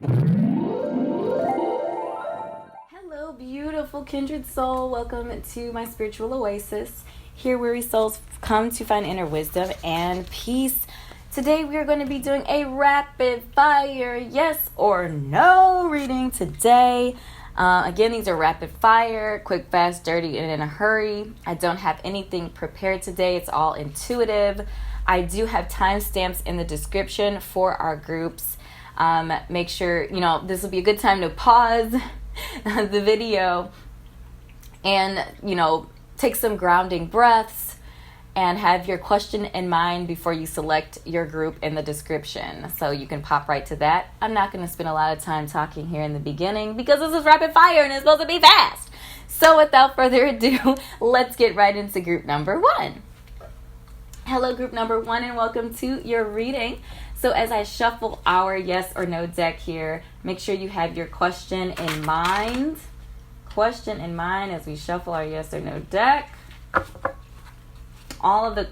Hello, beautiful Kindred Soul. Welcome to my spiritual oasis. Here, weary souls come to find inner wisdom and peace. Today, we are going to be doing a rapid fire yes or no reading today. Again, these are rapid fire, quick, fast, dirty, and in a hurry. I don't have anything prepared today. It's all intuitive. I do have timestamps in the description for our groups. Make sure, this will be a good time to pause the video and, take some grounding breaths and have your question in mind before you select your group in the description. So you can pop right to that. I'm not going to spend a lot of time talking here in the beginning because this is rapid fire and it's supposed to be fast. So without further ado, let's get right into group number 1. Hello, group number 1, and welcome to your reading. So as I shuffle our yes or no deck here, make sure you have your question in mind. Question in mind as we shuffle our yes or no deck. All the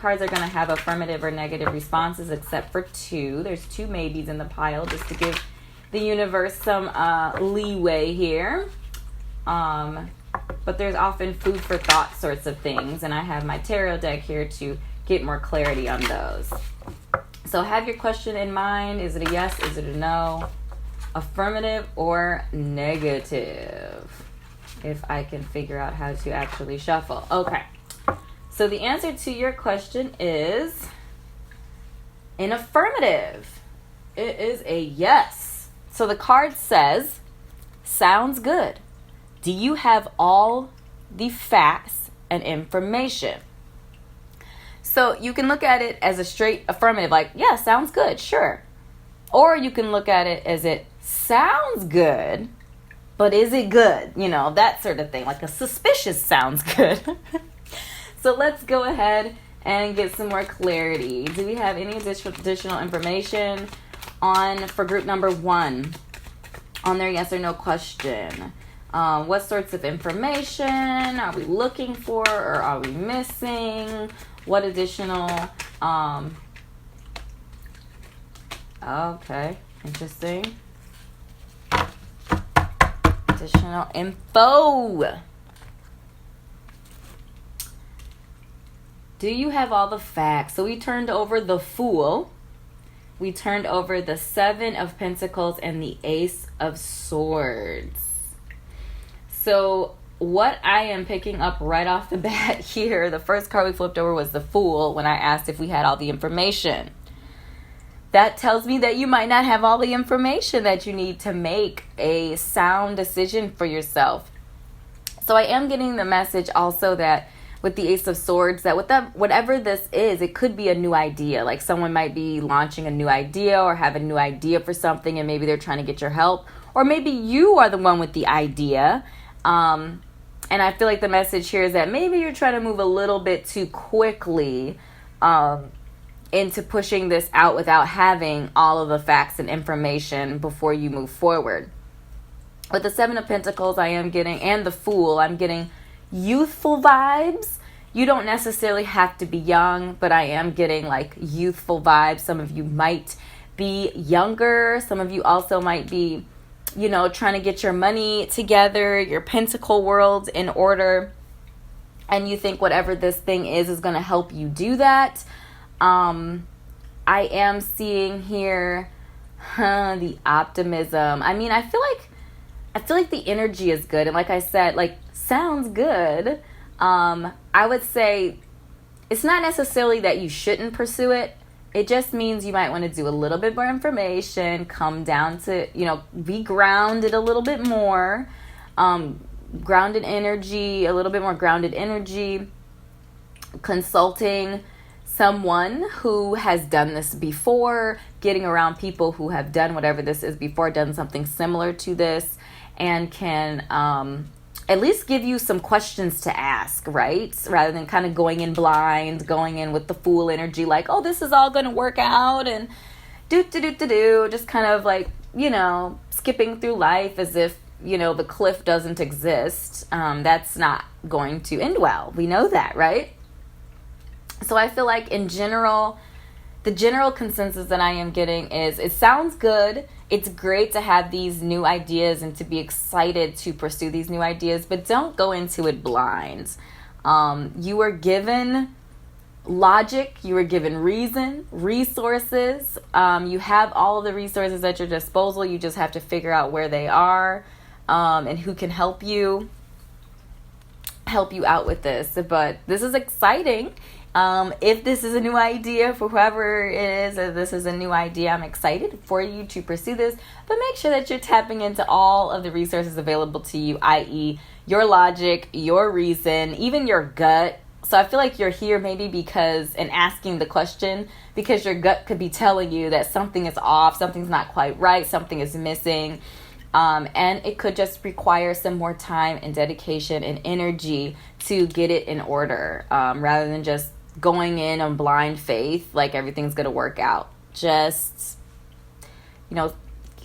cards are going to have affirmative or negative responses except for 2. There's 2 maybes in the pile just to give the universe some leeway here. But there's often food for thought sorts of things, and I have my tarot deck here to get more clarity on those. So have your question in mind. Is it a yes? Is it a no? Affirmative or negative? If I can figure out how to actually shuffle. Okay. So the answer to your question is an affirmative. It is a yes. So the card says, sounds good. Do you have all the facts and information? So you can look at it as a straight affirmative, like, yeah, sounds good, sure. Or you can look at it as it sounds good, but is it good? That sort of thing, like a suspicious sounds good. So let's go ahead and get some more clarity. Do we have any additional information for group number 1 on their yes or no question? What sorts of information are we looking for or are we missing? What additional, okay, interesting. Additional info. Do you have all the facts? So we turned over the Fool. We turned over the 7 of Pentacles and the Ace of Swords. So what I am picking up right off the bat here, the first card we flipped over was the Fool when I asked if we had all the information. That tells me that you might not have all the information that you need to make a sound decision for yourself. So I am getting the message also that with the Ace of Swords, that whatever this is, it could be a new idea. Like someone might be launching a new idea or have a new idea for something and maybe they're trying to get your help. Or maybe you are the one with the idea. And I feel like the message here is that maybe you're trying to move a little bit too quickly into pushing this out without having all of the facts and information before you move forward. With the 7 of Pentacles, I am getting, and the Fool, I'm getting youthful vibes. You don't necessarily have to be young, but I am getting like youthful vibes. Some of you might be younger. Some of you also might be, trying to get your money together, your pentacle world in order. And you think whatever this thing is going to help you do that. I am seeing here the optimism. I mean, I feel like the energy is good. And like I said, like, sounds good. I would say it's not necessarily that you shouldn't pursue it. It just means you might want to do a little bit more information, come down to, be grounded a little bit more, grounded energy, a little bit more grounded energy, consulting someone who has done this before, getting around people who have done whatever this is before, done something similar to this, and can at least give you some questions to ask, right? Rather than kind of going in blind, going in with the Fool energy, like, oh, this is all going to work out, and just kind of like, skipping through life as if, the cliff doesn't exist. That's not going to end well. We know that, right? So I feel like in general, the general consensus that I am getting is it sounds good. It's great to have these new ideas and to be excited to pursue these new ideas, but don't go into it blind. You were given logic, you were given reason, resources. You have all of the resources at your disposal. You just have to figure out where they are, and who can help you out with this. But this is exciting. If this is a new idea for whoever it is, if this is a new idea, I'm excited for you to pursue this. But make sure that you're tapping into all of the resources available to you, i.e. your logic, your reason, even your gut. So I feel like you're here maybe because, and asking the question, because your gut could be telling you that something is off, something's not quite right, something is missing. And it could just require some more time and dedication and energy to get it in order, rather than just going in on blind faith, like everything's going to work out. Just,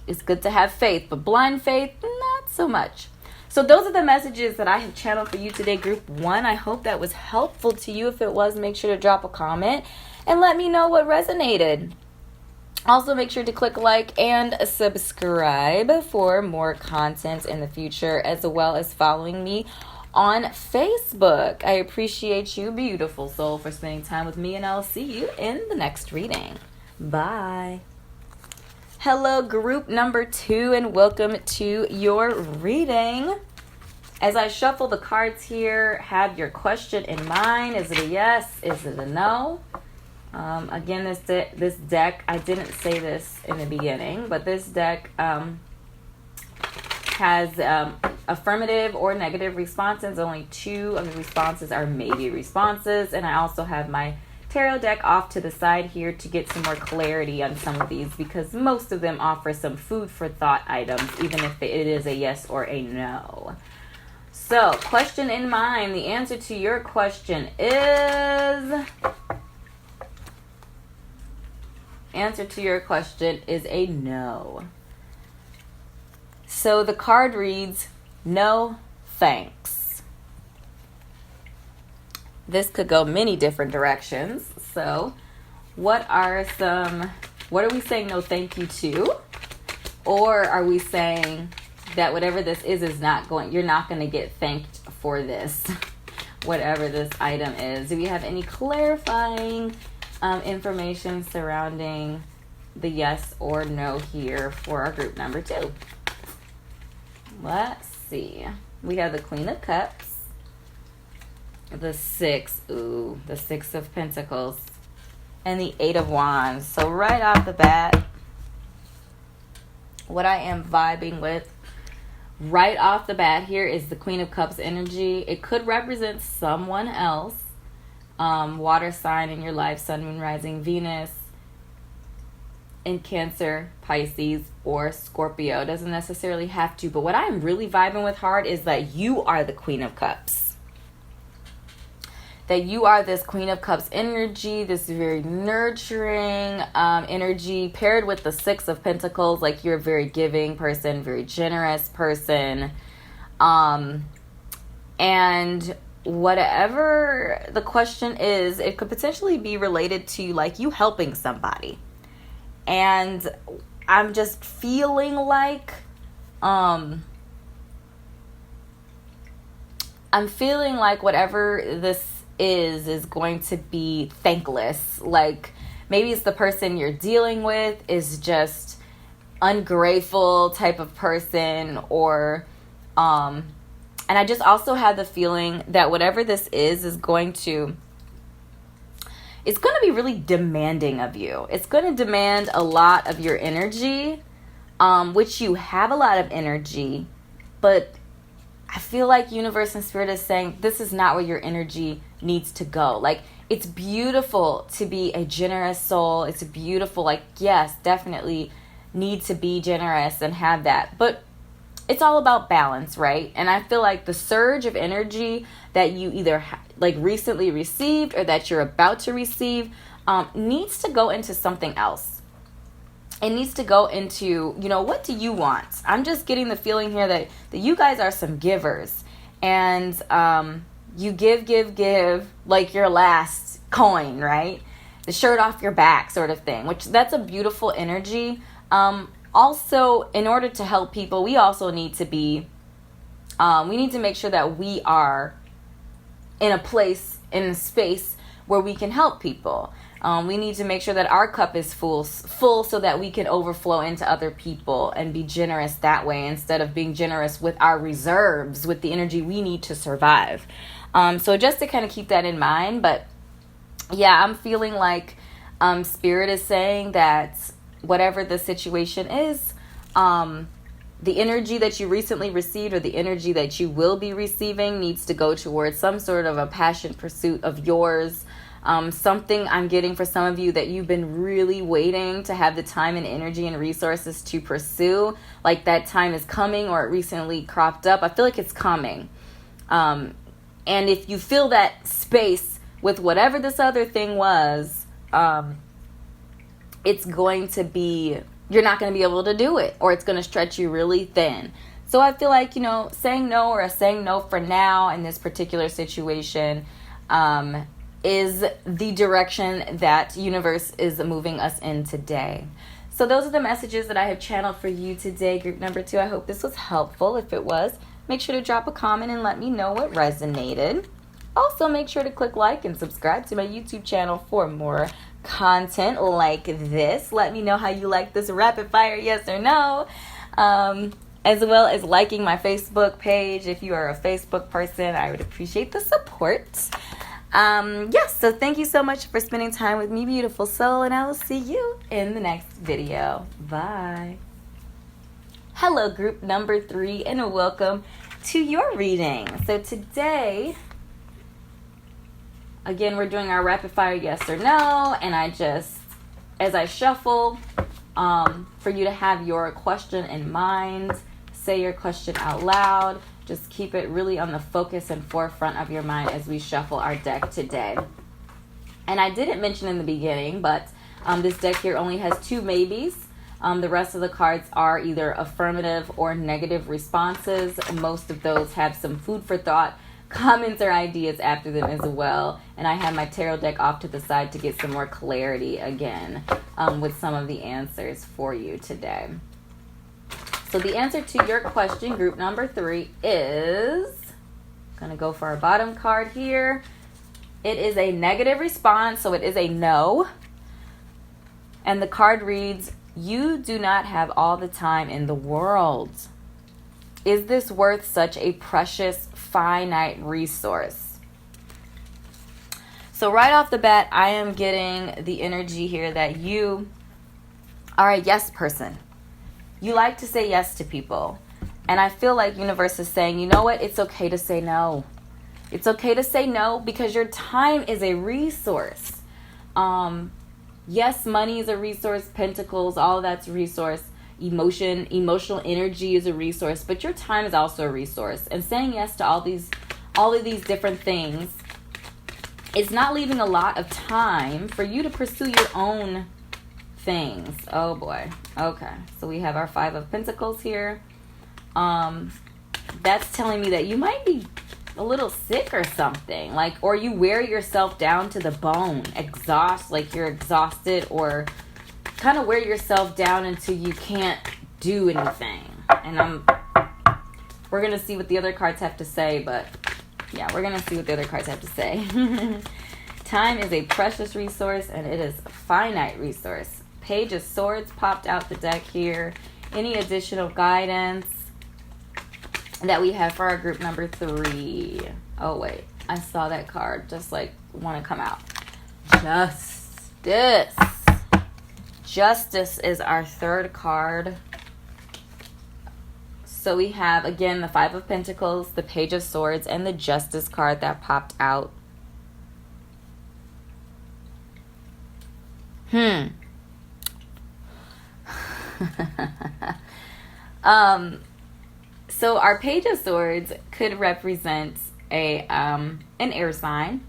it's good to have faith, but blind faith, not so much. So those are the messages that I have channeled for you today, Group 1. I hope that was helpful to you. If it was, make sure to drop a comment and let me know what resonated. Also, make sure to click like and subscribe for more content in the future, as well as following me on Facebook. I appreciate you, beautiful soul, for spending time with me, and I'll see you in the next reading. Bye. Hello, group number 2, and welcome to your reading. As I shuffle the cards here, have your question in mind. Is it a yes? Is it a no? Again, this deck, I didn't say this in the beginning, but this deck has affirmative or negative responses. Only 2 of the responses are maybe responses, and I also have my tarot deck off to the side here to get some more clarity on some of these, because most of them offer some food for thought items, even if it is a yes or a no. So, question in mind. The answer to your question is... Answer to your question is a no. So the card reads, no thanks. This could go many different directions. So what are we saying no thank you to? Or are we saying that whatever this is you're not going to get thanked for this, whatever this item is? Do we have any clarifying information surrounding the yes or no here for our group number 2? Let's see. We have the Queen of Cups, the 6, the 6 of Pentacles, and the 8 of Wands. So right off the bat, what I am vibing with right off the bat here is the Queen of Cups energy. It could represent someone else. Water sign in your life, Sun, Moon, Rising, Venus, in Cancer, Pisces, or Scorpio. Doesn't necessarily have to, but what I'm really vibing with hard is that you are the Queen of Cups. That you are this Queen of Cups energy, this very nurturing energy, paired with the 6 of Pentacles, like you're a very giving person, very generous person. And whatever the question is, it could potentially be related to like you helping somebody. And I'm just feeling like whatever this is going to be thankless. Like maybe it's the person you're dealing with is just ungrateful type of person, or and I just also have the feeling that whatever this is going to, it's going to be really demanding of you. It's going to demand a lot of your energy, which you have a lot of energy, but I feel like universe and spirit is saying this is not where your energy needs to go. Like, it's beautiful to be a generous soul. It's beautiful, like, yes, definitely need to be generous and have that. But it's all about balance, right? And I feel like the surge of energy that you either recently received or that you're about to receive needs to go into something else. It needs to go into, what do you want? I'm just getting the feeling here that you guys are some givers. And you give like your last coin, right? the shirt off your back sort of thing, which that's a beautiful energy. Also, in order to help people, we also need to be, we need to make sure that we are in a place, in a space where we can help people. We need to make sure that our cup is full so that we can overflow into other people and be generous that way, instead of being generous with our reserves, with the energy we need to survive. So just to kind of keep that in mind. But yeah, I'm feeling like Spirit is saying that whatever the situation is, the energy that you recently received or the energy that you will be receiving needs to go towards some sort of a passion pursuit of yours. Something I'm getting for some of you that you've been really waiting to have the time and energy and resources to pursue. Like that time is coming, or it recently cropped up. I feel like it's coming. And if you fill that space with whatever this other thing was, it's going to be, you're not going to be able to do it, or it's going to stretch you really thin. So I feel like, saying no, or saying no for now in this particular situation, is the direction that universe is moving us in today. So those are the messages that I have channeled for you today, group number 2. I hope this was helpful. If it was, make sure to drop a comment and let me know what resonated. Also, make sure to click like and subscribe to my YouTube channel for more content like this. Let me know how you like this rapid fire, yes or no. As well as liking my Facebook page. If you are a Facebook person, I would appreciate the support. Yes, so thank you so much for spending time with me, beautiful soul, and I will see you in the next video. Bye. Hello, group number 3, and welcome to your reading. So today, again, we're doing our rapid fire yes or no, and as I shuffle, for you to have your question in mind, say your question out loud. Just keep it really on the focus and forefront of your mind as we shuffle our deck today. And I didn't mention in the beginning, but this deck here only has 2 maybes. The rest of the cards are either affirmative or negative responses. Most of those have some food for thought, comments, or ideas after them as well. And I have my tarot deck off to the side to get some more clarity again with some of the answers for you today. So the answer to your question, group number 3, is, going to go for our bottom card here. It is a negative response, so it is a no. And the card reads, you do not have all the time in the world. Is this worth such a precious, finite resource? So right off the bat, I am getting the energy here that you are a yes person. You like to say yes to people. And I feel like universe is saying, you know what? It's okay to say no. It's okay to say no because your time is a resource. Yes, money is a resource. Pentacles, all of that's a resource. Emotional energy is a resource. But your time is also a resource. And saying yes to all of these different things is not leaving a lot of time for you to pursue your own things. Oh boy. Okay, so we have our 5 of Pentacles here. That's telling me that you might be a little sick or something, or you wear yourself down to the bone, like you're exhausted, or kind of wear yourself down until you can't do anything. And we're gonna see what the other cards have to say, but yeah, we're gonna see what the other cards have to say. Time is a precious resource, and it is a finite resource. Page of Swords popped out the deck here. Any additional guidance that we have for our group number 3? Oh, wait. I saw that card just want to come out. Justice. Justice is our 3rd card. So we have, again, the 5 of Pentacles, the Page of Swords, and the Justice card that popped out. So our Page of Swords could represent an air sign,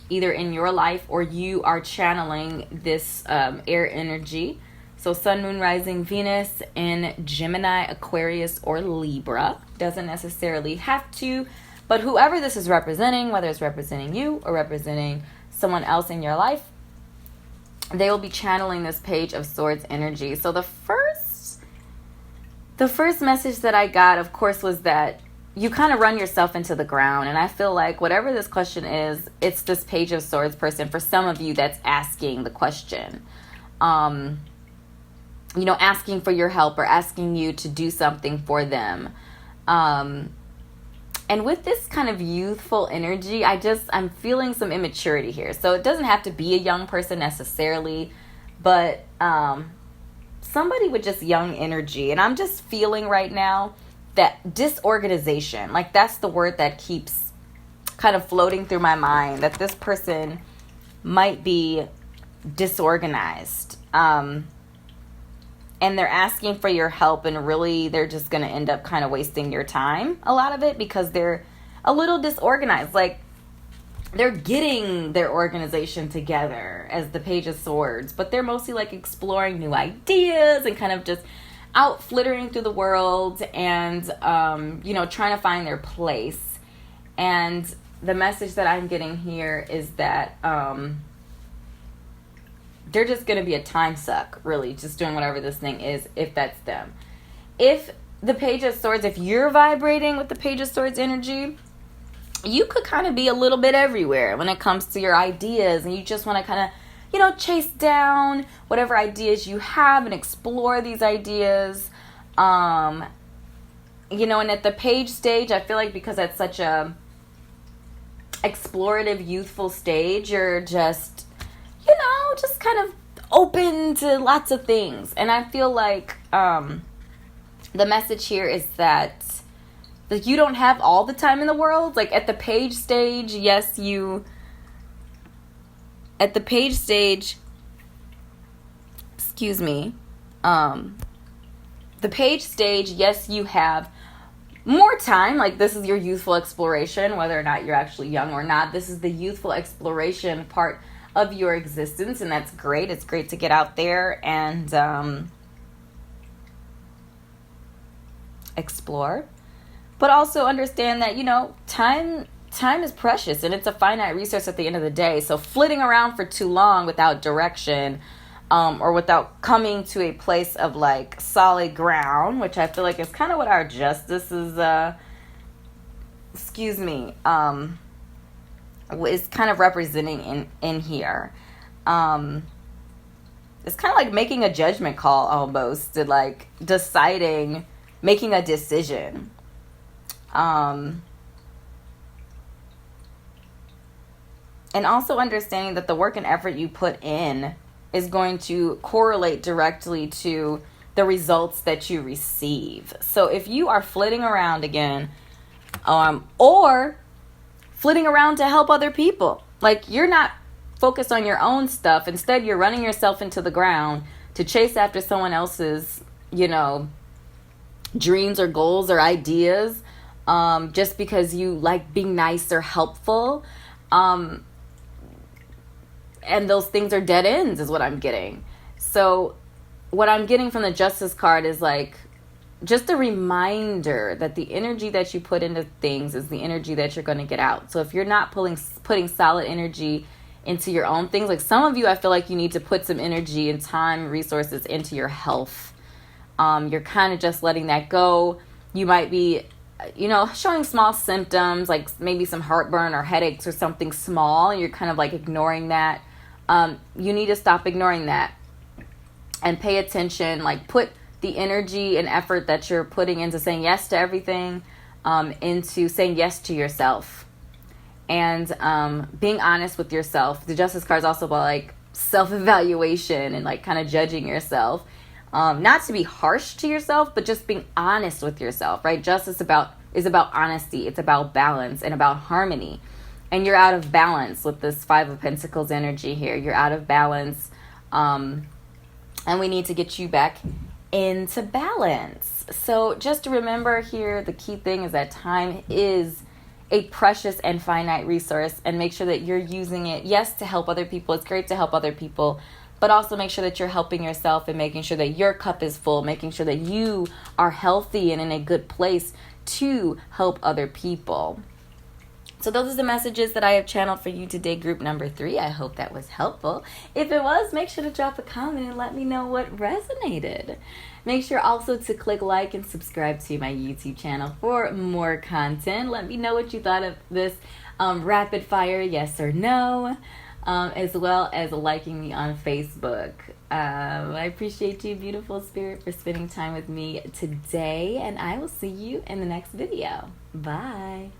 either in your life or you are channeling this air energy. So Sun, Moon, Rising, Venus in Gemini, Aquarius, or Libra. Doesn't necessarily have to, but whoever this is representing, whether it's representing you or representing someone else in your life, they will be channeling this Page of Swords energy. So the first message that I got, of course, was that you kind of run yourself into the ground. And I feel like whatever this question is, it's this Page of Swords person, for some of you, that's asking the question. You know, asking for your help or asking you to do something for them. And with this kind of youthful energy, I'm feeling some immaturity here. So it doesn't have to be a young person necessarily, but somebody with just young energy. And I'm just feeling right now that disorganization, like that's the word that keeps kind of floating through my mind, that this person might be disorganized. And they're asking for your help, and really they're just going to end up kind of wasting your time, a lot of it, because they're a little disorganized. Like, they're getting their organization together as the Page of Swords, but they're mostly like exploring new ideas and kind of just out flittering through the world and, you know, trying to find their place. And the message that I'm getting here is that they're just going to be a time suck, really, just doing whatever this thing is, if that's them. If the Page of Swords, if you're vibrating with the Page of Swords energy, you could kind of be a little bit everywhere when it comes to your ideas, and you just want to kind of, you know, chase down whatever ideas you have and explore these ideas. You know, and at the Page stage, I feel like because that's such a explorative, youthful stage, you're just, you know, just kind of open to lots of things. And I feel like the message here is that like you don't have all the time in the world. Like at the Page stage, yes, at the Page stage, excuse me, the Page stage, yes, you have more time. Like this is your youthful exploration, whether or not you're actually young or not. This is the youthful exploration part of your existence, and that's great. It's great to get out there and explore, but also understand that, you know, time is precious and it's a finite resource at the end of the day. So flitting around for too long without direction, or without coming to a place of like solid ground, which I feel like is kind of what our justice is is kind of representing in here. It's kind of like making a judgment call, almost, to like deciding, making a decision. And also understanding that the work and effort you put in is going to correlate directly to the results that you receive. So if you are flitting around again, or flitting around to help other people, like you're not focused on your own stuff, instead you're running yourself into the ground to chase after someone else's, you know, dreams or goals or ideas, just because you like being nice or helpful, and those things are dead ends, is what I'm getting. So what I'm getting from the Justice card is like just a reminder that the energy that you put into things is the energy that you're going to get out. So if you're not putting solid energy into your own things, like some of you, I feel like you need to put some energy and time, resources into your health. You're kind of just letting that go. You might be, you know, showing small symptoms, like maybe some heartburn or headaches or something small. You're kind of like ignoring that. You need to stop ignoring that and pay attention. Like put the energy and effort that you're putting into saying yes to everything, into saying yes to yourself, and being honest with yourself. The Justice card is also about like self-evaluation and like kind of judging yourself. Not to be harsh to yourself, but just being honest with yourself, right? Justice is about honesty. It's about balance and about harmony. And you're out of balance with this Five of Pentacles energy here. You're out of balance. And we need to get you back into balance. So just to remember here, the key thing is that time is a precious and finite resource, and make sure that you're using it, yes, to help other people. It's great to help other people, but also make sure that you're helping yourself and making sure that your cup is full, making sure that you are healthy and in a good place to help other people. So those are the messages that I have channeled for you today, group number 3. I hope that was helpful. If it was, make sure to drop a comment and let me know what resonated. Make sure also to click like and subscribe to my YouTube channel for more content. Let me know what you thought of this rapid fire yes or no, as well as liking me on Facebook. I appreciate you, beautiful spirit, for spending time with me today, and I will see you in the next video. Bye.